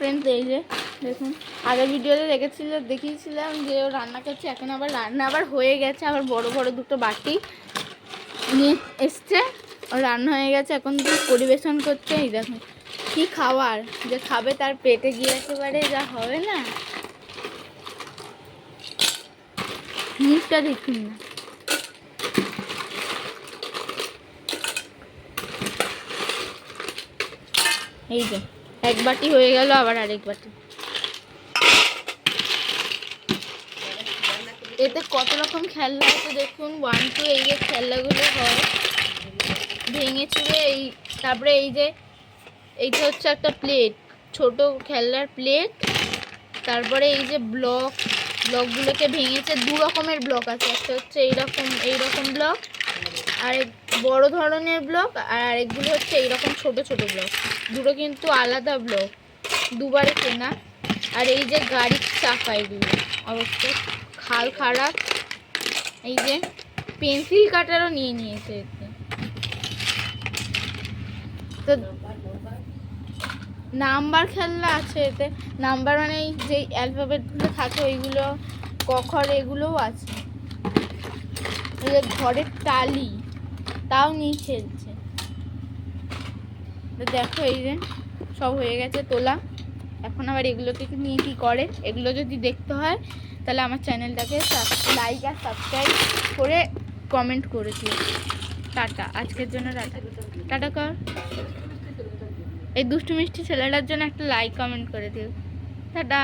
Friends, এই যে দেখুন, আগের ভিডিওতে দেখিয়েছিলাম যে ও রান্না করছে। এখন আবার রান্না আবার হয়ে গেছে, আবার বড় বড় দুটো বাটি নিয়ে এসছে, ও রান্না হয়ে গেছে। এখন পরিবেশন করছে। এই দেখুন কি খাবার, যে খাবে তার পেটে গিয়ে একেবারে যা হবে না, মুখটা দেখুন না। এই যে এক বাটি হয়ে গেল, আবার আরেক বাটি। এতে কত রকম খেলনা আছে দেখুন, 1 2 এই যে খেলনাগুলো হয় ভেঙে চুড়ে। এই তারপরে এই যে এইটা হচ্ছে একটা প্লেট, ছোট খেলনার প্লেট। তারপরে এই যে ব্লকগুলোকে ভেঙেছে, 2 রকমের ব্লক আছে, একটা হচ্ছে এইরকম ব্লক, আর বড় ধরনের ব্লক, আর আরেকগুলো হচ্ছে এইরকম ছোট ছোট ব্লক। দুটো কিন্তু আলাদা ব্লক, দুবারে কেনা। আর এই যে গাড়ির চাকা, এগুলো অবশ্য খাল খারাপ। এই যে পেন্সিল কাটারও নিয়ে নিয়েছে এতে। তো নাম্বার খেলনা আছে এতে, নাম্বার মানে এই যে অ্যালফাবেটগুলো থাকে ওইগুলো, কখর, এগুলোও আছে। এই যে ঘরের টালি, তাও নিয়ে খেলছে। তো দেখো এই যে সব হয়ে গেছে তোলা। এখন আবার এগুলোকে নিয়ে কী করে, এগুলো যদি দেখতে হয় তাহলে আমার চ্যানেলটাকে লাইক আর সাবস্ক্রাইব করে কমেন্ট করে দিও। টাটা, আজকের জন্য টাটা। টাটা কর। এই দুষ্টু মিষ্টি ছেলেটার জন্য একটা লাইক কমেন্ট করে দিও। টাটা।